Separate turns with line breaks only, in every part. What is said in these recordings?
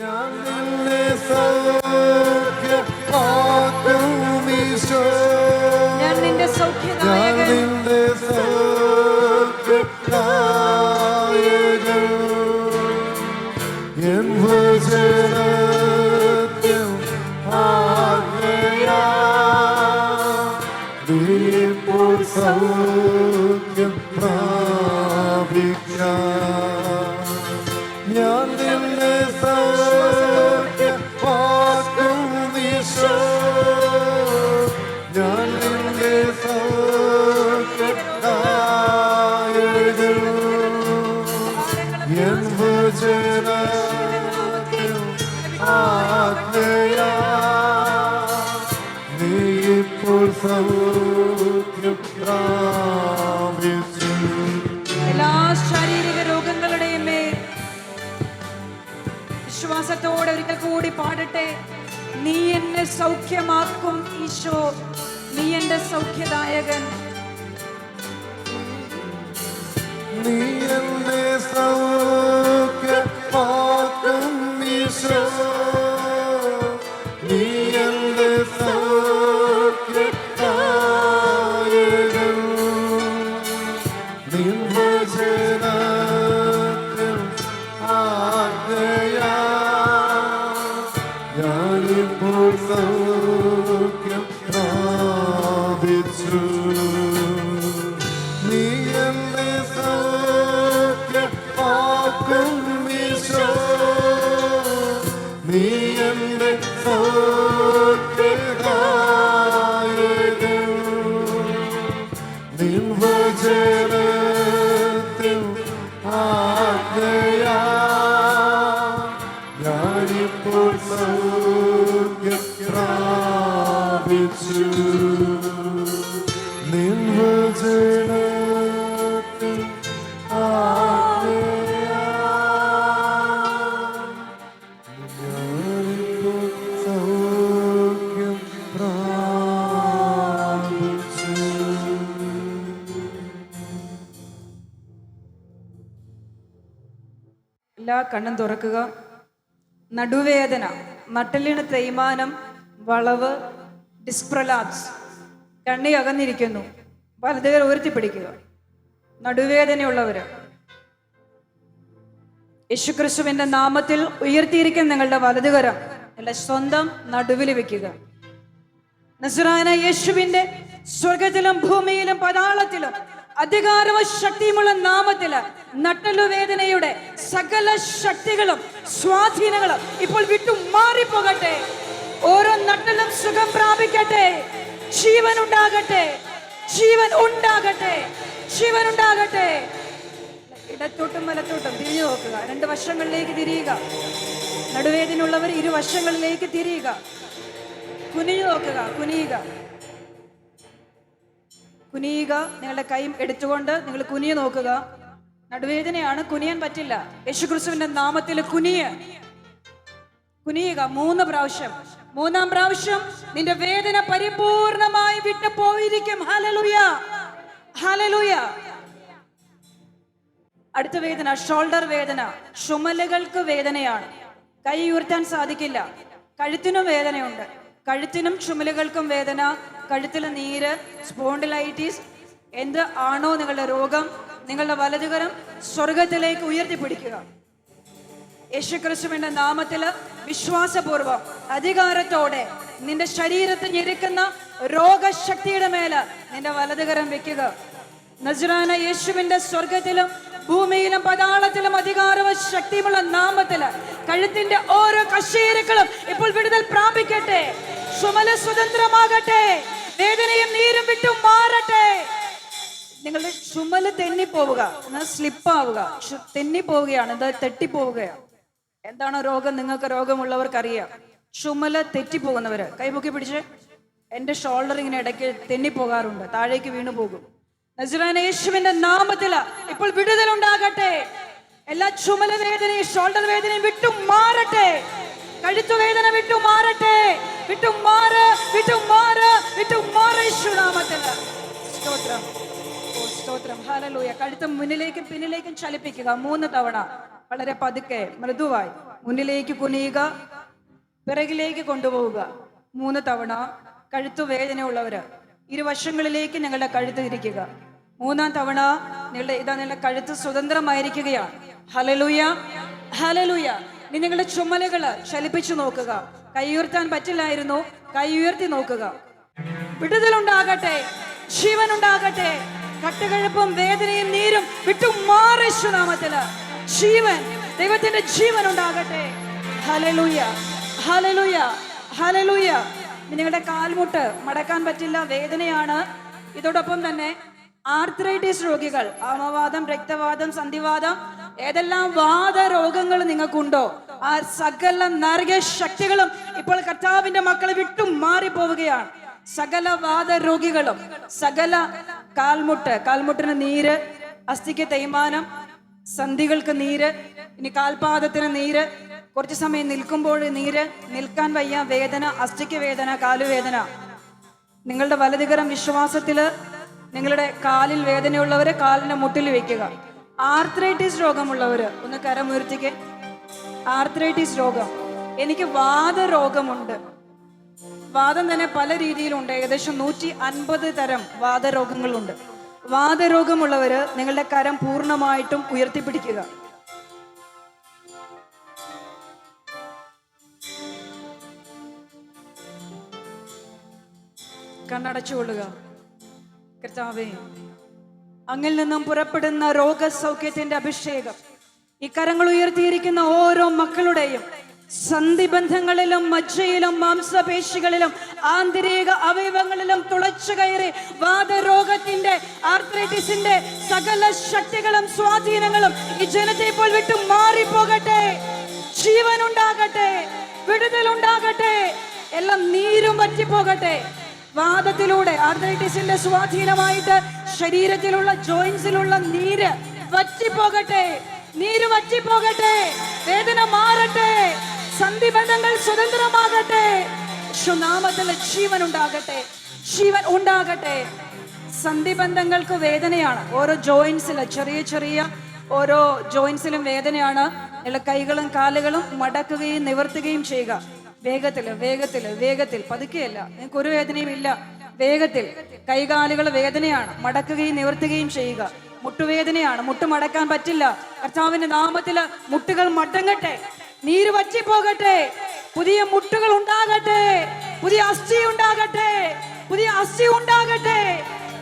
ഞാൻ നിന്നെ സൗഖ്യമാക്കും ഈശോ,
ഞാൻ നിന്റെ സൗഖ്യദായകൻ,
നിന്റെ സൗഖ്യദായകൻ. എൻ വചനത്തിൽ ആജ്ഞയാ നീ ഇപ്പോൾ സൗഖ്യം പ്രാപിക്കാം. ഞാൻ നിന്നെ സൗഖ്യമാക്കും ഈശോ, ഞാൻ നിന്റെ സൗഖ്യദായകൻ. എൻ വചനത്തിൽ ആജ്ഞയാ നീ ഇപ്പോൾ സൗഖ്യം പ്രാപിച്ചു.
എല്ലാ ശാരീരിക രോഗങ്ങളുടെയും മേൽ വിശ്വാസത്തോടെ ഒരിക്കൽ കൂടി പാടട്ടെ. നീ എന്നെ സൗഖ്യമാക്കും ഈശോ, നീ എന്റെ സൗഖ്യദായകൻ.
നീ എന്നെ സൗഖ്യമാക്കും ഈശോ, നീ എന്റെ സൗഖ്യദായകൻ. നിൻ വചനത്തിൽ ആജ്ഞയാ ഞാനിപ്പോൾ സൗഖ്യം പ്രാപിച്ചു. നീ എന്നെ സൗഖ്യമാക്കും ഈശോ, നീ എന്റെ സൗഖ്യദായകൻ. നിൻ വചനത്തിൽ ആജ്ഞയാ ഞാനിപ്പോൾ സൗഖ്യം പ്രാപിച്ചു. നിൻ വചനത്തിൽ ആജ്ഞയാ ഞാനിപ്പോൾ സൗഖ്യം പ്രാപിച്ചു.
എല്ലാ കണ്ണും തുറക്കുക. നടുവേദന, നട്ടെല്ലിന് തേയ്മാനം, വളവ്, ഡിസ്പ്രലാപ്സ്, കണ്ണി അകന്നിരിക്കുന്നു, വലതുകൈ ഉയർത്തിപ്പിടിക്കുക. നടുവേദനയുള്ളവര് യേശുക്രിസ്തുവിന്റെ നാമത്തിൽ ഉയർത്തിയിരിക്കുന്ന നിങ്ങളുടെ വലതുകരം നിങ്ങളുടെ സ്വന്തം നടുവിൽ വെക്കുക. നസറായനായ യേശുവിന്റെ സ്വർഗത്തിലും ഭൂമിയിലും പാതാളത്തിലും അധികാരവും ശക്തിയുമുള്ള നാമത്തില് നട്ടലുവേദനയുടെ സകല ശക്തികളും സ്വാധീനങ്ങളും ഇപ്പോൾ വിട്ടു മാറിപ്പോകട്ടെ. ഓരോ നട്ടലും സുഖം പ്രാപിക്കട്ടെ. ജീവൻ ഉണ്ടാകട്ടെ, ജീവൻ ഉണ്ടാകട്ടെ, ജീവൻ ഉണ്ടാകട്ടെ. ഇടത്തോട്ടും വലത്തോട്ടും തിരിഞ്ഞു നോക്കുക. രണ്ട് വശങ്ങളിലേക്ക് തിരിയുക. നടുവേദനയുള്ളവർ ഇരുവശങ്ങളിലേക്ക് തിരിയുക. കുനിഞ്ഞു നോക്കുക, കുനിയുക, കുനിയുക. നിങ്ങളുടെ കൈ എടുത്തുകൊണ്ട് നിങ്ങൾ കുനിഞ്ഞു നോക്കുക. നടുവേദനയാണ്, കുനിയാൻ പറ്റില്ല. യേശുക്രിസ്തുവിന്റെ നാമത്തിൽ കുനിയുക 3 പ്രാവശ്യം. 3-ാം പ്രാവശ്യം നിന്റെ വേദന പരിപൂർണമായി വിട്ടു പോയിരിക്കും. Hallelujah, hallelujah. അടുത്ത വേദന ഷോൾഡർ വേദന. ചുമലുകൾക്ക് വേദനയാണ്, കൈ ഉയർത്താൻ സാധിക്കില്ല. കഴുത്തിനും വേദനയുണ്ട്, കഴുത്തിനും ചുമലുകൾക്കും വേദന, കഴുത്തിലെ നീര്, സ്പോണ്ടിലൈറ്റിസ്, എന്ത് ആണോ നിങ്ങളുടെ രോഗം, നിങ്ങളുടെ വലതുകരം സ്വർഗത്തിലേക്ക് ഉയർത്തിപ്പിടിക്കുക. യേശുക്രിസ്തുവിന്റെ നാമത്തില് വിശ്വാസപൂർവം അധികാരത്തോടെ നിന്റെ ശരീരത്തെ ഞെരുക്കുന്ന രോഗശക്തിയുടെ മേല് നിന്റെ വലതുകരം വെക്കുക. നസ്രായനായ യേശുവിന്റെ സ്വർഗത്തിലും ഭൂമിയിലും പാതാളത്തിലും അധികാരവും ശക്തിയുമുള്ള നാമത്തില് കഴുത്തിന്റെ ഓരോ കശേരുക്കളും ഇപ്പോൾ വിടുതൽ പ്രാപിക്കട്ടെ. ചുമല് സ്വതന്ത്രമാകട്ടെ. വേദനയും നീരും വിട്ടു മാറട്ടെ. നിങ്ങളുടെ ചുമല് തെന്നിപ്പോവുക, സ്ലിപ്പാവുക, തെന്നിപ്പോവുകയാണ്, ഇത് തെറ്റിപ്പോവുകയാണ്. എന്താണോ രോഗം? നിങ്ങൾക്ക് രോഗമുള്ളവർക്കറിയാം. ചുമല് തെറ്റിപ്പോകുന്നവര് കൈപൊക്കി പിടിച്ച്. എന്റെ ഷോൾഡർ ഇങ്ങനെ ഇടയ്ക്ക് തെന്നിപ്പോകാറുണ്ട്, താഴേക്ക് വീണു പോകും. നസ്രായനായ യേശുവിന്റെ നാമത്തില് ഇപ്പോൾ വിടുതൽ ഉണ്ടാകട്ടെ. എല്ലാ ചുമല വേദനയും ഷോൾഡർ വേദനയും വിട്ടു മാറട്ടെ. കഴുത്തുവേദന വിട്ടു മാറട്ടെ. വിട്ടു മാറ്, വിട്ടു മാറ്, വിട്ടു മാറ് യേശുനാമത്തില്. സ്തോത്രം, സ്തോത്രം, ഹല്ലേലൂയ. കഴുത്ത് മുന്നിലേക്കും പിന്നിലേക്കും ചലിപ്പിക്കുക 3 തവണ, വളരെ പതുക്കെ മൃദുവായി. മുന്നിലേക്ക് കുനിയുക, പിറകിലേക്ക് കൊണ്ടുപോവുക. 3 തവണ. കഴുത്തു വേദനയുള്ളവര് ഇരുവശങ്ങളിലേക്ക് നിങ്ങളുടെ കഴുത്ത് തിരിക്കുക. 3-ാം തവണ നിങ്ങളുടെ കഴുത്ത് സ്വതന്ത്രമായിരിക്കുകയാണ്. Hallelujah, hallelujah. ഇനി നിങ്ങളുടെ ചുമലുകള് ചലിപ്പിച്ചു നോക്കുക. കൈ ഉയർത്താൻ പറ്റില്ലായിരുന്നു, കൈ ഉയർത്തി നോക്കുക. വിടുതലുണ്ടാകട്ടെ, ജീവനുണ്ടാകട്ടെ. കട്ടുകഴപ്പും വേദനയും നീരും വിട്ടു മാറി യേശുനാമത്തില്. ജീവൻ, ദൈവത്തിന്റെ ജീവൻ ഉണ്ടാകട്ടെ. ഹല്ലേലൂയ, ഹല്ലേലൂയ, ഹല്ലേലൂയ. നിങ്ങളുടെ കാൽമുട്ട് മടക്കാൻ പറ്റില്ല, വേദനയാണ്. ഇതോടൊപ്പം തന്നെ ആർത്രൈറ്റിസ് രോഗികൾ, ആമവാദം, രക്തവാദം, സന്ധിവാദം, ഏതെല്ലാം വാദരോഗങ്ങൾ നിങ്ങൾക്കുണ്ടോ ആ സകല നരക ശക്തികളും ഇപ്പോൾ കർത്താവിന്റെ മക്കളെ വിട്ടു മാറിപ്പോവുകയാണ്. സകല വാദരോഗികളും, സകല കാൽമുട്ടിന് നീര്, അസ്ഥിക്ക് തേയ്മാനം, സന്ധികൾക്ക് നീര്, ഇനി കാൽപാദത്തിന് നീര്, കുറച്ചു സമയം നിൽക്കുമ്പോൾ നീര്, നിൽക്കാൻ വയ്യ, വേദന, അസ്ഥിക്ക് വേദന, കാലുവേദന. നിങ്ങളുടെ വലതുകരം വിശ്വാസത്തില് നിങ്ങളുടെ കാലിൽ വേദനയുള്ളവര് കാലിന്റെ മുട്ടിൽ വെക്കുക. ആർത്രൈറ്റിസ് രോഗമുള്ളവര് ഒന്ന് കരമുയർത്തിക്ക്. ആർത്രൈറ്റിസ് രോഗം, എനിക്ക് വാദരോഗമുണ്ട്. വാദം തന്നെ പല രീതിയിലുണ്ട്. ഏകദേശം 150 തരം വാദരോഗങ്ങളുണ്ട്. വാദരോഗമുള്ളവര് നിങ്ങളുടെ കരം പൂർണ്ണമായിട്ടും ഉയർത്തിപ്പിടിക്കുക. കണ്ണടച്ചുകൊള്ളുക. കർത്താവേ, അങ്ങിൽ നിന്നും പുറപ്പെടുന്ന രോഗസൗഖ്യത്തിന്റെ അഭിഷേകം ഈ കരങ്ങൾ ഉയർത്തിയിരിക്കുന്ന ഓരോ മക്കളുടെയും സന്ധിബന്ധങ്ങളിലും മജ്ജയിലും മാംസപേശികളിലും ആന്തരിക അവയവങ്ങളിലും തുളച്ചു കയറി വാദരോഗത്തിന്റെ, ആർത്രൈറ്റിസിന്റെ സകല ശക്തികളും സ്വാധീനങ്ങളും ഈ ജനത്തെ ഇപ്പോൾ വിട്ടു മാറിപ്പോകട്ടെ. ജീവൻ ഉണ്ടാകട്ടെ, വിടുതലുണ്ടാകട്ടെ, എല്ലാം നീരും വറ്റിപ്പോകട്ടെ. വാദത്തിലൂടെ ആർത്രൈറ്റിസിന്റെ സ്വാധീനമായിട്ട് ശരീരത്തിലുള്ള ജോയിന്റ്സിലുള്ള നീര് വറ്റിപ്പോകട്ടെ, നീര് വറ്റിപ്പോകട്ടെ, വേദന മാറട്ടെ, സന്ധിബന്ധങ്ങൾ സ്വതന്ത്രമാകട്ടെ. നാമത്തിലെ ജീവൻ ഉണ്ടാകട്ടെ, ജീവൻ ഉണ്ടാകട്ടെ. സന്ധിബന്ധങ്ങൾക്ക് വേദനയാണ്. ഓരോ ജോയിന്റ്സില് ചെറിയ ചെറിയ ഓരോ ജോയിന്റ്സിലും വേദനയാണ്. കൈകളും കാലുകളും മടക്കുകയും നിവർത്തുകയും ചെയ്യുക. വേഗത്തില് വേഗത്തില് വേഗത്തിൽ, പതുക്കെയല്ല. നിങ്ങൾക്ക് ഒരു വേദനയും ഇല്ല. വേഗത്തിൽ കൈകാലുകൾ വേദനയാണ്, മടക്കുകയും നിവർത്തുകയും ചെയ്യുക. മുട്ടുവേദനയാണ്, മുട്ട് മടക്കാൻ പറ്റില്ല. കർത്താവിന്റെ നാമത്തില് മുട്ടുകൾ മടങ്ങട്ടെ, നീര് വറ്റിപ്പോകട്ടെ, പുതിയ മുട്ടുകൾ ഉണ്ടാകട്ടെ, പുതിയ അസ്ഥി ഉണ്ടാകട്ടെ, പുതിയ അസ്ഥി ഉണ്ടാകട്ടെ,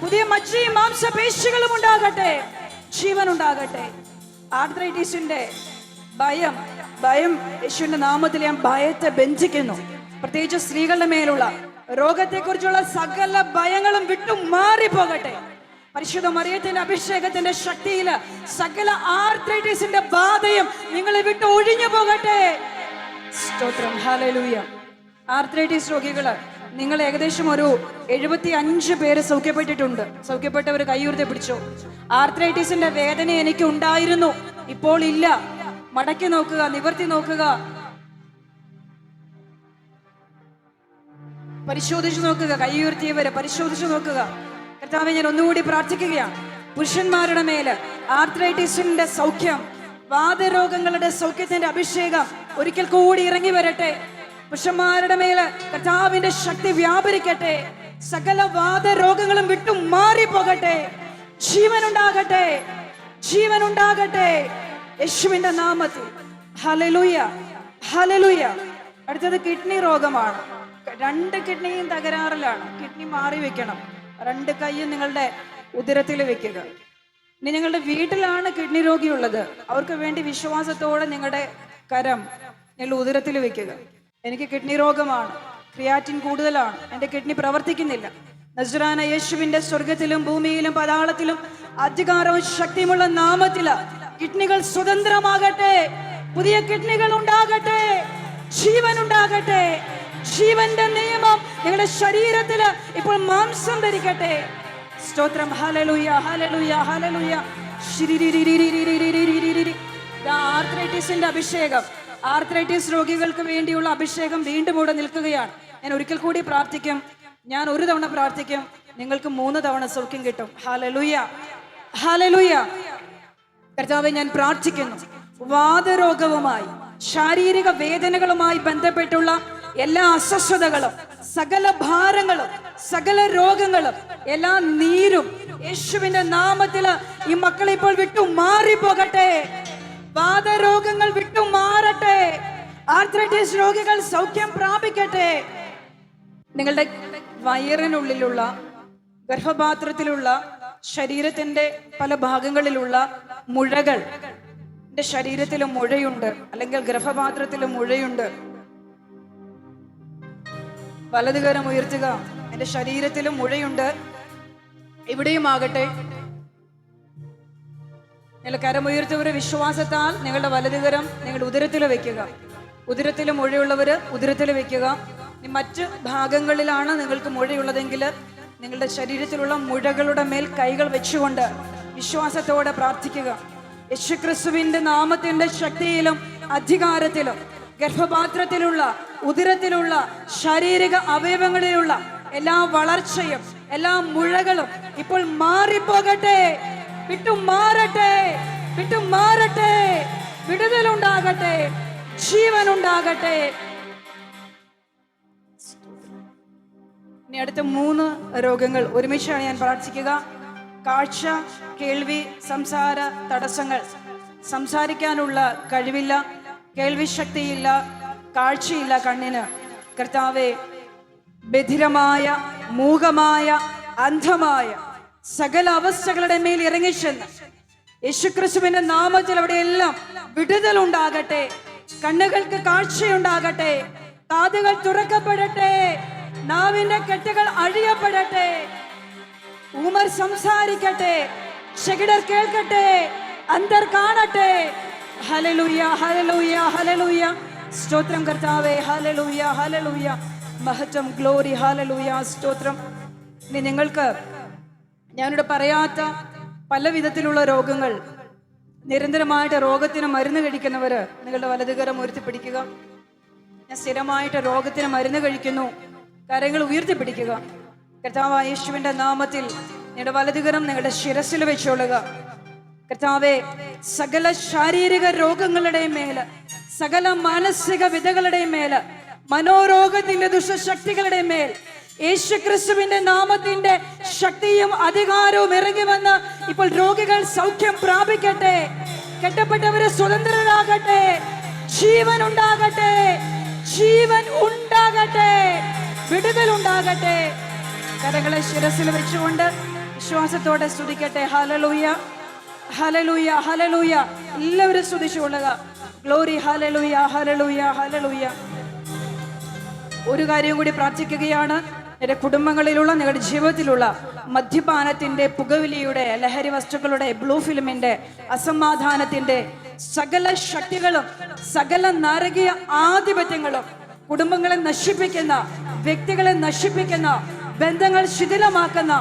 പുതിയ മജ്ജയും മാംസപേശികളും ഉണ്ടാകട്ടെ, ജീവൻ ഉണ്ടാകട്ടെ. ആർത്രൈറ്റിസിന്റെ ഭയം, യേശുവിന്റെ നാമത്തിൽ ഞാൻ ഭയത്തെ ബന്ധിക്കുന്നു. പ്രത്യേകിച്ച് സ്ത്രീകളുടെ മേലുള്ള രോഗത്തെക്കുറിച്ചുള്ള സകല ഭയങ്ങളും വിട്ടു മാറിപ്പോകട്ടെ. പരിശുദ്ധ മറിയത്തിന്റെ അഭിഷേകത്തിന്റെ ശക്തിയില് സകല ആർത്രൈറ്റിസിന്റെ ബാധയും നിങ്ങളെ വിട്ട് ഒഴിഞ്ഞു പോകട്ടെ. സ്തോത്രം, ഹല്ലേലൂയ. ആർത്രൈറ്റിസ് രോഗികള് നിങ്ങൾ ഏകദേശം ഒരു 75 പേര് സൗഖ്യപ്പെട്ടിട്ടുണ്ട്. സൗഖ്യപ്പെട്ടവർ കൈയുയർത്തി പിടിച്ചു. ആർത്രൈറ്റിസിന്റെ വേദന എനിക്ക് ഉണ്ടായിരുന്നു, ഇപ്പോൾ ഇല്ല. മടക്കി നോക്കുക, നിവർത്തി നോക്കുക, പരിശോധിച്ചു നോക്കുക. കൈ ഉയർത്തിയവര് പരിശോധിച്ചു നോക്കുക. കർത്താവേ, ഞാൻ ഒന്നുകൂടി പ്രാർത്ഥിക്കുകയാണ്. പുരുഷന്മാരുടെ മേല് ആർത്രൈറ്റിസിന്റെ സൗഖ്യം, വാതരോഗങ്ങളുടെ സൗഖ്യത്തിന്റെ അഭിഷേകം ഒരിക്കൽ കൂടി ഇറങ്ങി വരട്ടെ. പുരുഷന്മാരുടെ മേല് കർത്താവിന്റെ ശക്തി വ്യാപരിക്കട്ടെ. സകല വാതരോഗങ്ങളും വിട്ടു മാറിപ്പോകട്ടെ. ജീവനുണ്ടാകട്ടെ, ജീവനുണ്ടാകട്ടെ, യേശുവിന്റെ നാമത്തിൽ. Hallelujah, hallelujah. അടുത്തത് കിഡ്നി രോഗമാണ്. 2 കിഡ്നിയും തകരാറിലാണ്. കിഡ്നി മാറി വെക്കണം. 2 കൈയും നിങ്ങളുടെ ഉദരത്തിൽ വെക്കുക. ഇനി നിങ്ങളുടെ വീട്ടിലാണ് കിഡ്നി രോഗിയുള്ളത്, അവർക്ക് വേണ്ടി വിശ്വാസത്തോടെ നിങ്ങളുടെ കരം നിങ്ങളുടെ ഉദരത്തിൽ വെക്കുക. എനിക്ക് കിഡ്നി രോഗമാണ്, ക്രിയാറ്റിൻ കൂടുതലാണ്, എൻ്റെ കിഡ്നി പ്രവർത്തിക്കുന്നില്ല. നസ്രാന യേശുവിന്റെ സ്വർഗത്തിലും ഭൂമിയിലും പാതാളത്തിലും അധികാരവും ശക്തിയുമുള്ള നാമത്തില് കിഡ്നികൾ സ്വതന്ത്രമാകട്ടെ, പുതിയ കിഡ്നികൾ ഉണ്ടാകട്ടെ, ജീവൻ ഉണ്ടാകട്ടെ. ജീവന്റെ നിയമം നിങ്ങളുടെ ശരീരത്തില് ഇപ്പോൾ മാംസം ധരിക്കട്ടെ. സ്തോത്രം, ഹല്ലേലൂയ, ഹല്ലേലൂയ, ഹല്ലേലൂയ. ആർത്രൈറ്റിസിന്റെ അഭിഷേകം, ആർത്രൈറ്റിസ് രോഗികൾക്ക് വേണ്ടിയുള്ള അഭിഷേകം വീണ്ടും ഇവിടെ നിൽക്കുകയാണ്. ഞാൻ ഒരിക്കൽ കൂടി പ്രാർത്ഥിക്കും. ഞാൻ 1 തവണ പ്രാർത്ഥിക്കും, നിങ്ങൾക്ക് 3 തവണ സൗഖ്യം കിട്ടും. Hallelujah, hallelujah. കർത്താവേ, ഞാൻ പ്രാർത്ഥിക്കുന്നു, വാതരോഗവുമായി ശാരീരിക വേദനകളുമായി ബന്ധപ്പെട്ടുള്ള എല്ലാ അസ്വസ്ഥതകളും, സകല ഭാരങ്ങളും, സകല രോഗങ്ങളും, എല്ലാ നീരും യേശുവിന്റെ നാമത്തില് ഈ മക്കളെ ഇപ്പോൾ വിട്ടു മാറിപ്പോകട്ടെ. വാതരോഗങ്ങൾ വിട്ടു മാറട്ടെ. ആർത്രൈറ്റിസ് രോഗികൾ സൗഖ്യം പ്രാപിക്കട്ടെ. നിങ്ങളുടെ വയറിനുള്ളിലുള്ള, ഗർഭപാത്രത്തിലുള്ള, ശരീരത്തിന്റെ പല ഭാഗങ്ങളിലുള്ള മുഴകൾ, എന്റെ ശരീരത്തിലും മുഴയുണ്ട്, അല്ലെങ്കിൽ ഗർഭപാത്രത്തിലും മുഴയുണ്ട്. വലതുകരം ഉയർത്തുക. എന്റെ ശരീരത്തിലും മുഴയുണ്ട്, ഇവിടെയും ആകട്ടെ. നിങ്ങൾ കരമുയർത്തിയവരെ വിശ്വാസത്താൽ നിങ്ങളുടെ വലതുകരം നിങ്ങളുടെ ഉദരത്തിൽ വെക്കുക. ഉദരത്തിൽ മുഴയുള്ളവര് ഉദരത്തിൽ വെക്കുക. മറ്റ് ഭാഗങ്ങളിലാണ് നിങ്ങൾക്ക് മുഴയുള്ളതെങ്കിൽ നിങ്ങളുടെ ശരീരത്തിലുള്ള മുഴകളുടെ മേൽ കൈകൾ വെച്ചുകൊണ്ട് വിശ്വാസത്തോടെ പ്രാർത്ഥിക്കുക. യേശുക്രിസ്തുവിന്റെ നാമത്തിന്റെ ശക്തിയിലും അധികാരത്തിലും ഗർഭപാത്രത്തിലുള്ള, ഉദരത്തിലുള്ള, ശാരീരിക അവയവങ്ങളിലുള്ള എല്ലാ വളർച്ചയും, എല്ലാ മുഴകളും ഇപ്പോൾ മാറിപ്പോകട്ടെ. വിട്ടുമാറട്ടെ, വിട്ടുമാറട്ടെ. വിടുതലുണ്ടാകട്ടെ, ജീവനുണ്ടാകട്ടെ. ഇനി അടുത്ത 3 രോഗങ്ങൾ ഒരുമിച്ചാണ് ഞാൻ പ്രാർത്ഥിക്കുക. കാഴ്ച, കേൾവി, സംസാര തടസ്സങ്ങൾ. സംസാരിക്കാനുള്ള കഴിവില്ല, കേൾവി ശക്തിയില്ല, കാഴ്ചയില്ല കണ്ണിന്. കർത്താവേ, ബധിരമായ, മൂകമായ, അന്ധമായ സകല അവസ്ഥകളുടെ മേൽ ഇറങ്ങിച്ചെന്ന് യേശുക്രിസ്തുവിന്റെ നാമത്തിൽ അവിടെയെല്ലാം വിടുതൽ ഉണ്ടാകട്ടെ. കണ്ണുകൾക്ക് കാഴ്ചയുണ്ടാകട്ടെ, കാതുകൾ തുറക്കപ്പെടട്ടെ, നാവിന്റെ കെട്ടുകൾ അഴിയപ്പെടട്ടെ, ഊമർ സംസാരിക്കട്ടെ, ചെകിടർ കേൾക്കട്ടെ, അന്തർ കാണട്ടെ. ഹല്ലേലൂയ, ഹല്ലേലൂയ, ഹല്ലേലൂയ. സ്തോത്രം കർത്താവേ. Hallelujah, hallelujah. മഹത്വം, ഗ്ലോറി, ഹല്ലേലൂയ. സ്തോത്രം. ഇനി നിങ്ങൾക്ക് ഞാനിവിടെ പറയാത്ത പല വിധത്തിലുള്ള രോഗങ്ങൾ, നിരന്തരമായിട്ട് രോഗത്തിന് മരുന്ന് കഴിക്കുന്നവര് നിങ്ങളുടെ വലതുകരം ഉയർത്തിപ്പിടിക്കുക. ഞാൻ സ്ഥിരമായിട്ട് രോഗത്തിന് മരുന്ന് കഴിക്കുന്നു, കരങ്ങൾ ഉയർത്തിപ്പിടിക്കുക. കർത്താവായ യേശുവിന്റെ നാമത്തിൽ നിങ്ങളുടെ വലതുകരം നിങ്ങളുടെ ശിരസിൽ വെച്ചോളുക. കർത്താവേ, സകല ശാരീരിക രോഗങ്ങളുടെ മേല്, സകല മാനസിക വിധകളുടെ മേല്, മനോരോഗത്തിന്റെ ദുഷ്ടശക്തികളുടെ മേൽ യേശുക്രിസ്തുവിന്റെ നാമത്തിന്റെ ശക്തിയും അധികാരവും ഇറങ്ങി വന്ന് ഇപ്പോൾ രോഗികൾ സൗഖ്യം പ്രാപിക്കട്ടെ. കെട്ടപ്പെട്ടവരെ സ്വതന്ത്രരാകട്ടെ. ജീവൻ ഉണ്ടാകട്ടെ, ജീവൻ ഉണ്ടാകട്ടെ, വിടുതൽ ഉണ്ടാകട്ടെ. കരങ്ങളെ ശിരസിൽ വെച്ചുകൊണ്ട് വിശ്വാസത്തോടെ സ്തുതിക്കട്ടെ. ഹല്ലേലൂയ, ഹല്ലേലൂയ, ഹല്ലേലൂയ. എല്ലാവരും സ്തുതിച്ചുകൊള്ളുക. ഗ്ലോറി, ഹല്ലേലൂയ, ഹല്ലേലൂയ, ഹല്ലേലൂയ. ഒരു കാര്യം കൂടി പ്രാർത്ഥിക്കുകയാണ്. എൻ്റെ കുടുംബങ്ങളിലുള്ള, നിങ്ങളുടെ ജീവിതത്തിലുള്ള മദ്യപാനത്തിന്റെ, പുകവലിയുടെ, ലഹരി വസ്തുക്കളുടെ, ബ്ലൂ ഫിലിമിന്റെ, അസമാധാനത്തിന്റെ സകല ശക്തികളും, സകല നരകീയ ആധിപത്യങ്ങളും, കുടുംബങ്ങളെ നശിപ്പിക്കുന്ന, വ്യക്തികളെ നശിപ്പിക്കുന്ന, ബന്ധങ്ങൾ ശിഥിലമാക്കുന്ന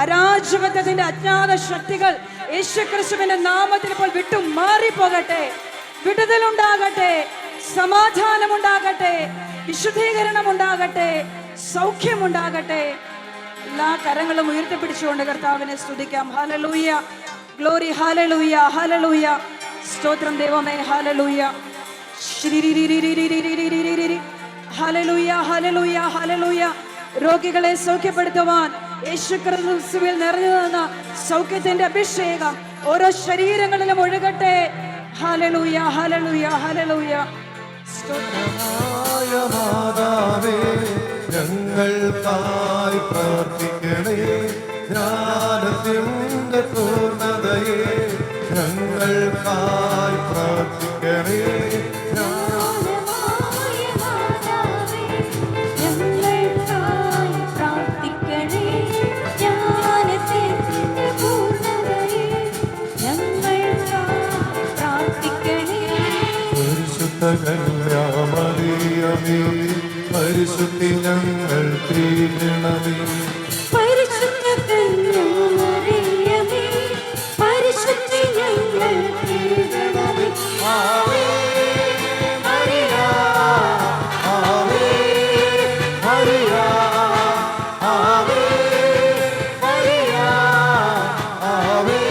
അരാജകത്വത്തിന്റെ അജ്ഞാത ശക്തികൾ യേശുക്രിസ്തുവിന്റെ നാമത്തിൽ ഇപ്പോൾ വിട്ടു മാറിപ്പോകട്ടെ. വിടുതലുണ്ടാകട്ടെ, സമാധാനമുണ്ടാകട്ടെ, വിശുദ്ധീകരണം ഉണ്ടാകട്ടെ, സൗഖ്യമുണ്ടാകട്ടെ. എല്ലാ കരങ്ങളും ഉയർത്തിപ്പിടിച്ചുകൊണ്ട് കർത്താവിനെ സ്തുതിക്കാം. ഹല്ലേലൂയ, ഗ്ലോറി, ഹല്ലേലൂയ, ഹല്ലേലൂയ. സ്തോത്രം ദൈവമേ. ഹല്ലേലൂയ, ഹല്ലേലൂയ, ഹല്ലേലൂയ, ഹല്ലേലൂയ. രോഗികളെ സൗഖ്യപ്പെടുത്തുവാൻ യേശുക്രിസ്തുവിൽ നിറഞ്ഞു നിന്ന സൗഖ്യത്തിന്റെ അഭിഷേകം ഓരോ ശരീരങ്ങളിലും ഒഴുകട്ടെ. ഹല്ലേലൂയ, ഹല്ലേലൂയ, ഹല്ലേലൂയ.
മാതാവേ, ഞങ്ങൾക്കായി പ്രാർത്ഥിക്കണേ. ജ്ഞാനത്തിന്റെ പൂർണ്ണതയെ ഞങ്ങൾക്കായി പ്രാർത്ഥിക്കണേ. കന്യാമറിയമേ, പരിശുദ്ധി ഞങ്ങൾ തീരണമേ.
പരിശുദ്ധ കന്യാമറിയമേ, പരിശുദ്ധി ഞങ്ങൾ തീരണമേ.
Ave Maria, Ave Maria, Ave Maria, Ave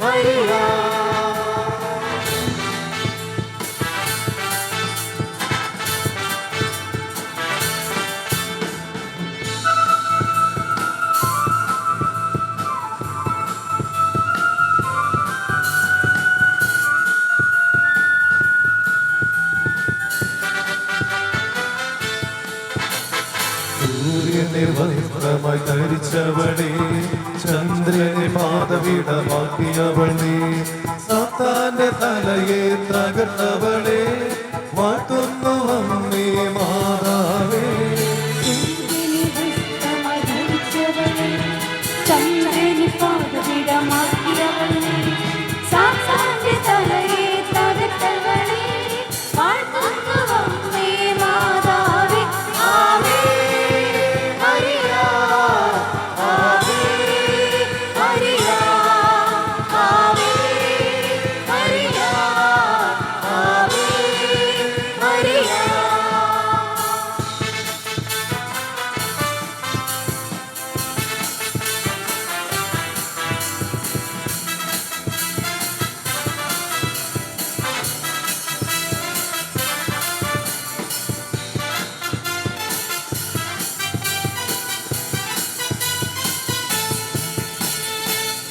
Maria. സൂര്യനെ വസ്ത്രമായി ധരിച്ചവളേ, ചന്ദ്രനെ പാദപീഠമാക്കിയവളേ, സാത്താന്റെ തലയെ തകർത്തവളേ, വാഴ്ത്തുന്നു അമ്മേ മാതാവേ.
സൂര്യനെ വസ്ത്രമായി ധരിച്ചവളേ, ചന്ദ്രനെ പാദപീഠമാക്കിയവളേ, സാത്താന്റെ തലയെ തകർത്തവളേ, വാഴ്ത്തുന്നു അമ്മേ മാതാവേ. Ave Maria, Ave Maria, Ave Maria, Ave Maria.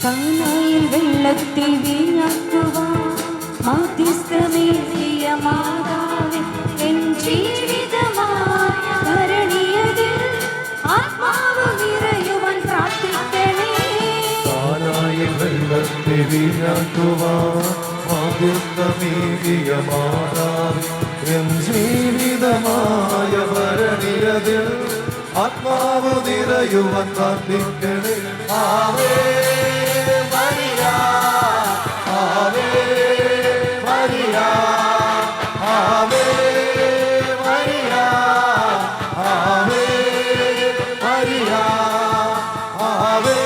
കാനായിൽ വെള്ളത്തിൽ വീണാക്കുവാൻ മാധ്യസ്ഥമേകിയ മാതാവേ, എൻ ജീവിതമായ ഭരണിയതിൽ ആത്മാവ് നിറയുവാൻ പ്രാർത്ഥിക്കണേ.
കാനായിൽ വെള്ളത്തെ വീഴാക്കുവാൻ മാധ്യസ്ഥമേകിയ മാതാവേ, എൻ ജീവിതമായ ഭരണിയതിൽ ആത്മാവ് നിറയുവാൻ പ്രാർത്ഥിക്കണേ. Ave Maria, Ave Maria, Ave Maria, Ave Maria, ആവേ